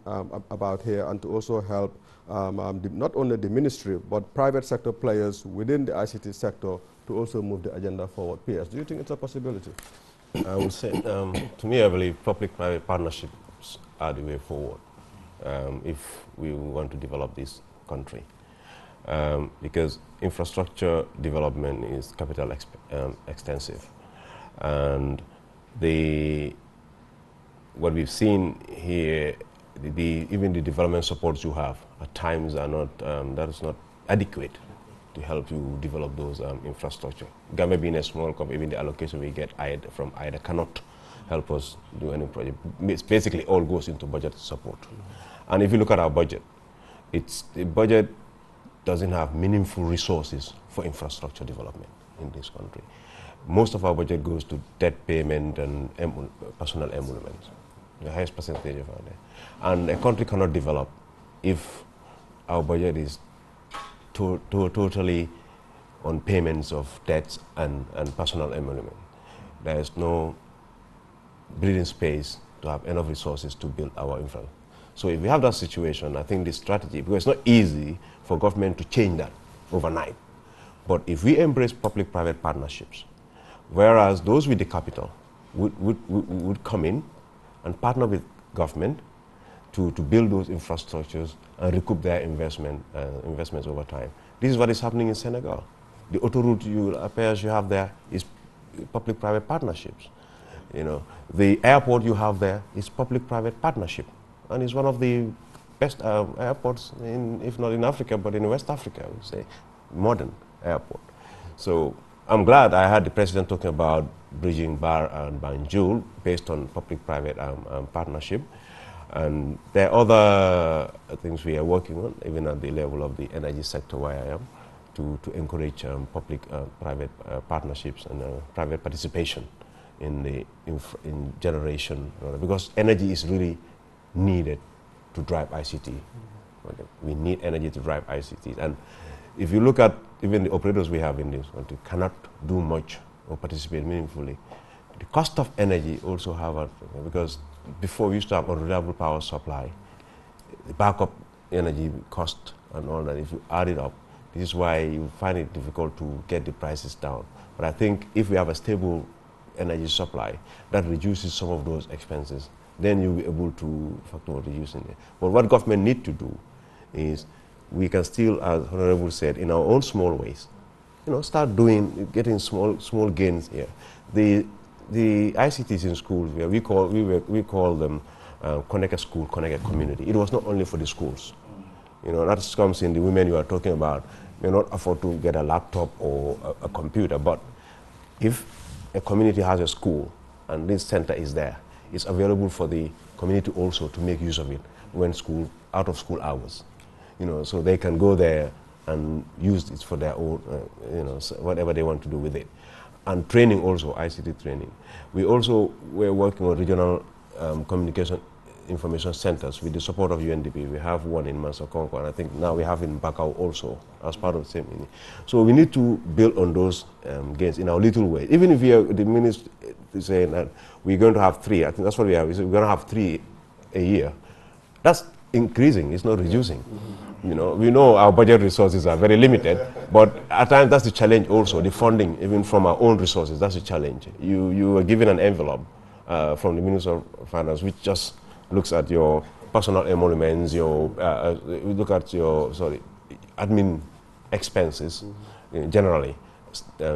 about here, and to also help not only the ministry but private sector players within the ICT sector to also move the agenda forward? PS, do you think it's a possibility? I would say, to me, I believe public-private partnerships are the way forward if we want to develop this country. Because infrastructure development is capital extensive. And what we've seen here, even the development supports you have at times are not, that is not adequate to help you develop those infrastructure. Gambia being a small country, even the allocation we get from IDA cannot help us do any project. It's basically all goes into budget support. And if you look at our budget, the budget doesn't have meaningful resources for infrastructure development in this country. Most of our budget goes to debt payment and personal emoluments, the highest percentage of our debt. And a country cannot develop if our budget is totally on payments of debts and personal emolument. There is no breathing space to have enough resources to build our infrastructure. So if we have that situation, I think the strategy, because it's not easy for government to change that overnight. But if we embrace public-private partnerships, whereas those with the capital would come in and partner with government to build those infrastructures and recoup their investments over time. This is what is happening in Senegal. The autoroute appears you have there is public-private partnerships. You know, the airport you have there is public-private partnership, and it's one of the best airports, if not in Africa, but in West Africa, I would say, modern airport. So I'm glad I had the president talking about bridging Bar and Banjul based on public-private partnership. And there are other things we are working on, even at the level of the energy sector where I am, to encourage public-private partnerships and private participation in generation, because energy is really needed to drive ICT. We need energy to drive ICT. And if you look at even the operators we have in this country cannot do much or participate meaningfully. The cost of energy also have a, because before we used to have unreliable power supply, the backup energy cost and all that, if you add it up, this is why you find it difficult to get the prices down. But I think if we have a stable energy supply, that reduces some of those expenses, then you'll be able to factor reducing it. But what government need to do is we can still, as Honorable said, in our own small ways, start getting small gains here. The ICTs in schools, we call them Connect School, Connect Community. It was not only for the schools. That comes in the women you are talking about may not afford to get a laptop or a computer, but if a community has a school and this center is there, it's available for the community also to make use of it when out of school hours. So they can go there and use it for their own, whatever they want to do with it. And training also, ICT training. We're working on regional communication information centers with the support of UNDP. We have one in Mansakonko, and I think now we have in Bakau also as part of the same. So we need to build on those gains in our little way. Even if the minister is saying that we're going to have 3, I think that's what we have. We're going to have 3 a year. That's increasing, it's not reducing. You know, we know our budget resources are very limited, but at times that's the challenge also, the funding, even from our own resources, that's a challenge. You are given an envelope from the Minister of Finance, which just looks at your personal emoluments, we look at your, admin expenses, generally,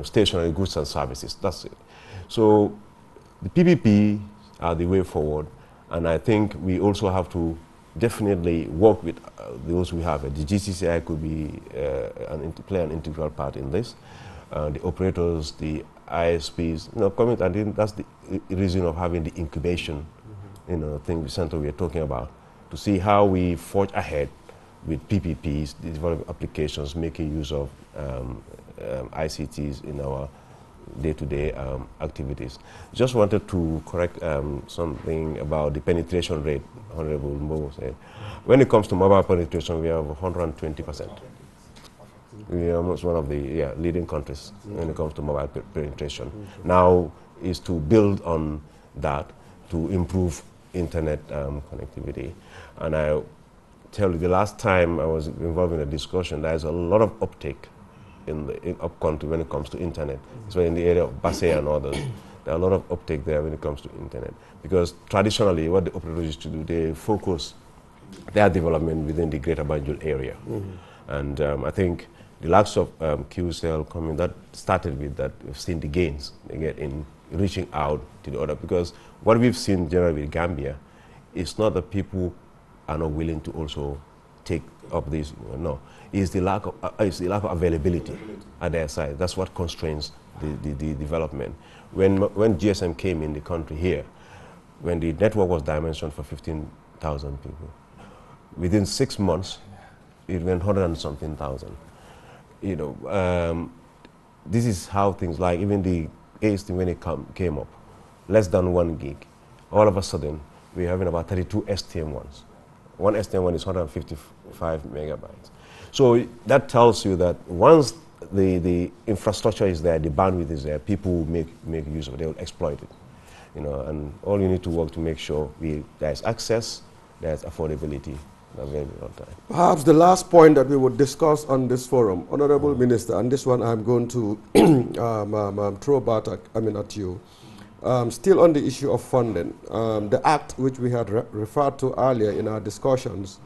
stationary goods and services, that's it. So the PPP are the way forward, and I think we also have to definitely work with those we have. The GCCI could be play an integral part in this. The operators, the ISPs, I think that's the reason of having the incubation, thing, the center we are talking about, to see how we forge ahead with PPPs, developing applications, making use of ICTs in our day-to-day activities. Just wanted to correct something about the penetration rate, Honorable Mbo said. When it comes to mobile penetration, we have 120%. We are almost one of the leading countries when it comes to mobile penetration. Now is to build on that to improve internet connectivity. And I tell you, the last time I was involved in a discussion, there's a lot of uptake in up-country when it comes to internet. So in the area of Basay and others, there are a lot of uptake there when it comes to internet. Because traditionally, what the operators used to do, they focus their development within the Greater Banjul area. And I think the likes of QCell coming, that started with that. We've seen the gains they get in reaching out to the other. Because what we've seen generally with Gambia, it's not that people are not willing to also take up this, no. It's the lack of availability at their side. That's what constrains the development. When GSM came in the country here, when the network was dimensioned for 15,000 people, within 6 months, it went 100 and something thousand. This is how things like even the AST when it came up, less than 1 gig. All of a sudden, we're having about 32 STM1s. One STM1 is 155 megabytes. So that tells you that once the infrastructure is there, the bandwidth is there, people will make use of it, they will exploit it. And all you need to work to make sure there's access, there's affordability, available all the time. Perhaps the last point that we would discuss on this forum, Honorable Minister, and this one I'm going to throw back at you. Still on the issue of funding, the Act which we had referred to earlier in our discussions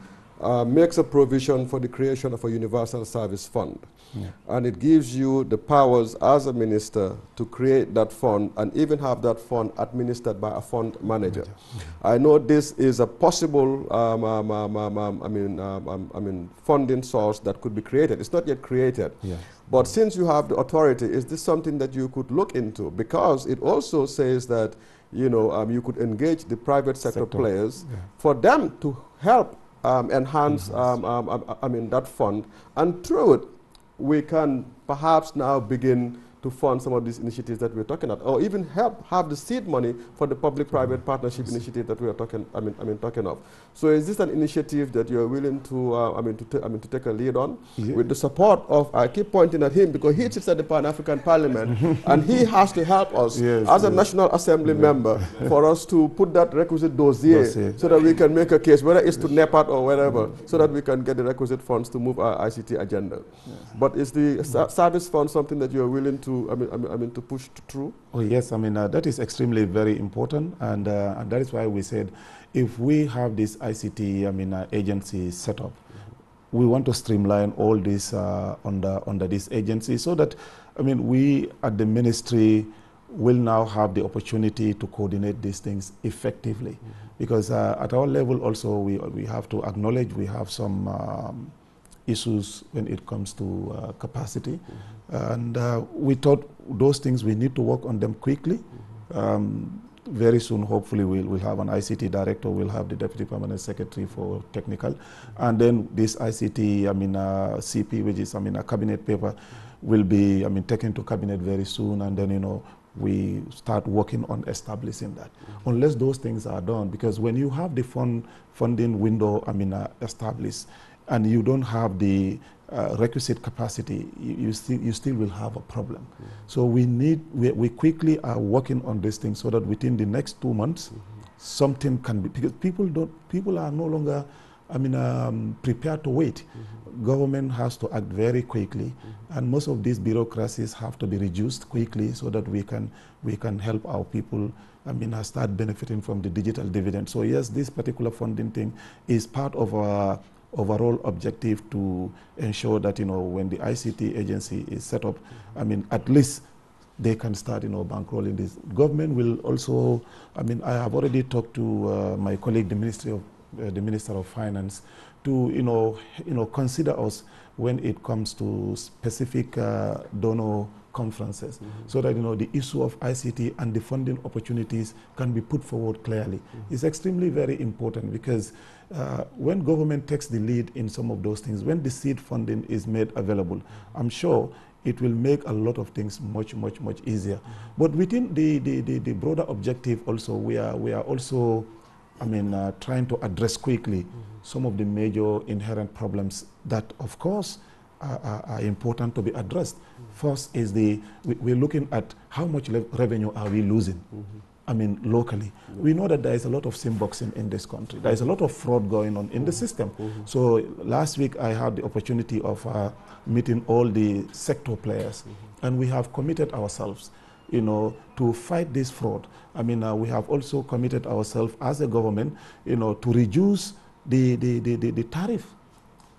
makes a provision for the creation of a universal service fund. Yeah. And it gives you the powers as a minister to create that fund and even have that fund administered by a fund manager. Yeah. I know this is a possible funding source that could be created. It's not yet created. Yeah. But since you have the authority, is this something that you could look into? Because it also says that you could engage the private sector players for them to help enhance that fund, and through it we can perhaps now begin to fund some of these initiatives that we're talking about, or even help have the seed money for the public-private partnership initiative that we are talking of. So is this an initiative that you're willing to to take a lead on, with the support of, I keep pointing at him because he sits at the Pan-African Parliament and he has to help us as a National Assembly member for us to put that requisite dossier so that we can make a case, whether it's to NEPAT or wherever, so that we can get the requisite funds to move our ICT agenda. But is the service fund something that you're willing to to push through? Oh yes, that is extremely very important, and that is why we said if we have this ICT agency set up, we want to streamline all this under this agency, so that we at the ministry will now have the opportunity to coordinate these things effectively, because at our level also we have to acknowledge we have some issues when it comes to capacity. And we thought those things, we need to work on them quickly. Very soon, hopefully, we'll have an ICT director, we'll have the Deputy Permanent Secretary for Technical. And then this ICT, CP, which is, a cabinet paper, will be, taken to cabinet very soon. And then, we start working on establishing that. Unless those things are done, because when you have the funding window, established, and you don't have the requisite capacity, you still will have a problem. So we quickly are working on this thing so that within the next 2 months, something can be, because people are no longer prepared to wait. Government has to act very quickly, and most of these bureaucracies have to be reduced quickly so that we can help our people start benefiting from the digital dividend. So yes, this particular funding thing is part of our overall objective to ensure that when the ICT agency is set up, at least they can start bankrolling this. Government will also, I have already talked to my colleague, the Minister of Finance, to consider us when it comes to specific donor conferences, so that the issue of ICT and the funding opportunities can be put forward clearly. It's extremely very important, because when government takes the lead in some of those things, when the seed funding is made available, I'm sure it will make a lot of things much easier. But within the broader objective also, we are also trying to address quickly some of the major inherent problems that, of course, are important to be addressed. First is we're looking at how much revenue are we losing, locally. We know that there is a lot of sim boxing in this country. There is a lot of fraud going on in the system. So last week I had the opportunity of meeting all the sector players, and we have committed ourselves to fight this fraud. We have also committed ourselves as a government, to reduce the tariff,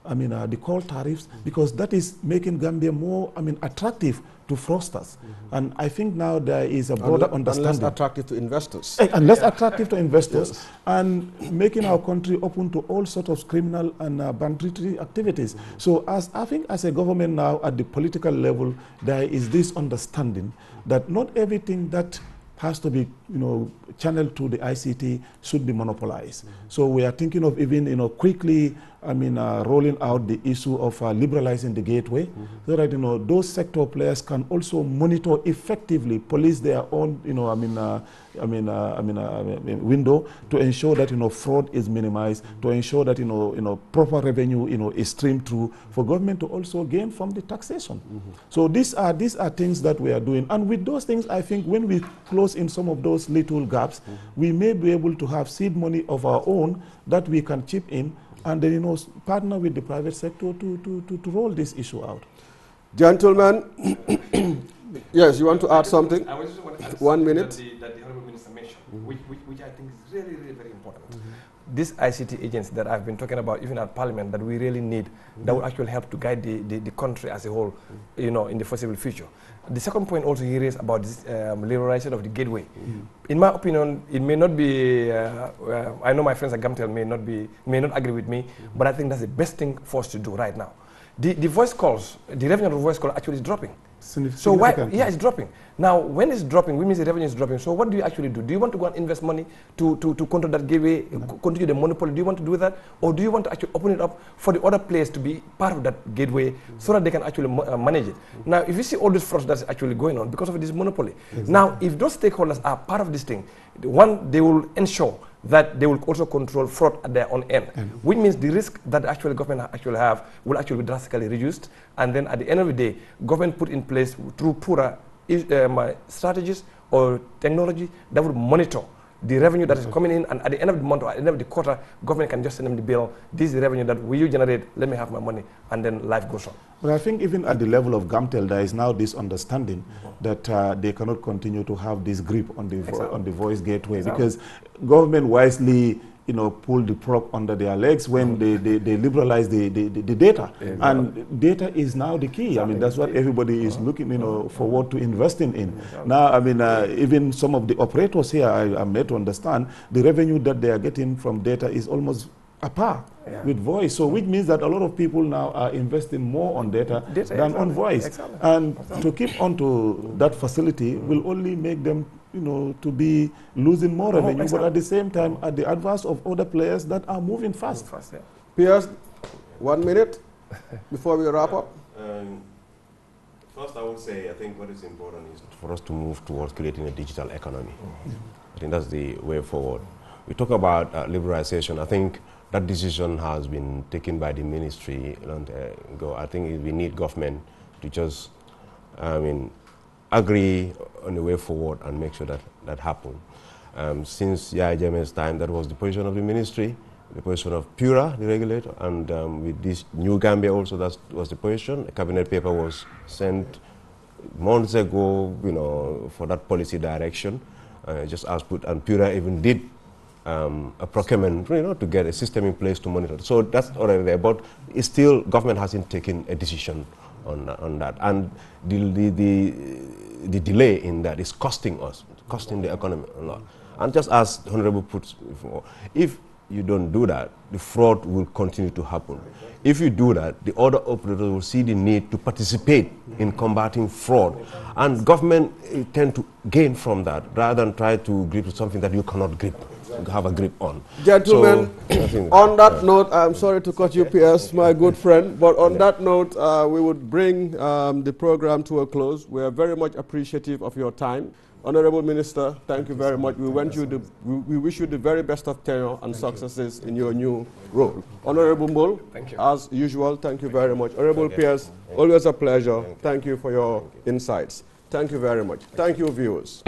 the call tariffs, because that is making Gambia more, attractive to fraudsters. And I think now there is a broader understanding. And less attractive to investors. And less attractive to investors, and making our country open to all sorts of criminal and banditry activities. So I think as a government now at the political level, there is this understanding that not everything that has to be, channeled to the ICT should be monopolized. So we are thinking of even, quickly, rolling out the issue of liberalizing the gateway, so that, those sector players can also monitor effectively, police their own, window to ensure that, fraud is minimized, to ensure that, proper revenue, is streamed through for government to also gain from the taxation. So these are things that we are doing. And with those things, I think when we close in some of those little gaps, we may be able to have seed money of our own that we can chip in, and then, partner with the private sector to roll this issue out. Gentlemen, yes, you want to add something? I just want to add 1 minute. That the Honorable Minister mentioned, which I think is really, really very important. This ICT agency that I've been talking about, even at Parliament, that we really need, that will actually help to guide the country as a whole, in the foreseeable future. The second point also he raised about this liberalization of the gateway. In my opinion, it may not be, I know my friends at Gamtel may not agree with me, but I think that's the best thing for us to do right now. The voice calls, the revenue of voice call actually is dropping. So why? Yeah, it's dropping. Now, when it's dropping, which means the revenue is dropping. So what do you actually do? Do you want to go and invest money to control that gateway, continue the monopoly? Do you want to do that? Or do you want to actually open it up for the other players to be part of that gateway so that they can actually manage it? Now, if you see all this fraud that's actually going on because of this monopoly. Now, if those stakeholders are part of this thing, one, they will ensure that they will also control fraud at their own end, which means the risk that the actual government actually have will actually be drastically reduced. And then at the end of the day, government put in place through poorer strategies or technology that will monitor the revenue that is coming in, and at the end of the month or at the end of the quarter, government can just send them the bill. This is the revenue that will you generate, let me have my money, and then life goes on. But I think even at the level of Gamtel, there is now this understanding that they cannot continue to have this grip on the voice gateway, because government wisely pull the plug under their legs when they liberalize the data. And data is now the key. I mean, that's what everybody is looking forward to investing in. Now, I mean, even some of the operators here, I'm made to understand, the revenue that they are getting from data is almost a par with voice. So which means that a lot of people now are investing more on data than on voice. And to keep on to that facility will only make them to be losing more revenue, but at the same time at the advance of other players that are moving fast. Piers, 1 minute before we wrap up. First, I would say I think what is important is for us to move towards creating a digital economy. I think that's the way forward. We talk about liberalization. I think that decision has been taken by the ministry long ago. I think we need government to just, agree on the way forward and make sure that that happens. Since Yahya Jammeh's time, that was the position of the ministry, the position of PURA, the regulator, and with this new Gambia also, that was the position. A cabinet paper was sent months ago, for that policy direction, just as put, and PURA even did a procurement, to get a system in place to monitor. So that's already there, but it's still, government hasn't taken a decision on that, and the delay in that is costing us, costing the economy a lot. And just as the Honorable puts before, if you don't do that, the fraud will continue to happen. If you do that, the other operators will see the need to participate in combating fraud. And government tend to gain from that rather than try to grip something that you cannot grip, have a grip on. Gentlemen, so, on that note, I'm sorry to cut you, PS, my good friend, but on that note, we would bring the program to a close. We are very much appreciative of your time. Honorable Minister, thank you very much. We wish you the very best of tenure and successes in your new role. Honorable Mull, as usual, thank you very much. Honorable Pierce, always a pleasure. Thank you for your insights. Thank you very much. Thank you, viewers.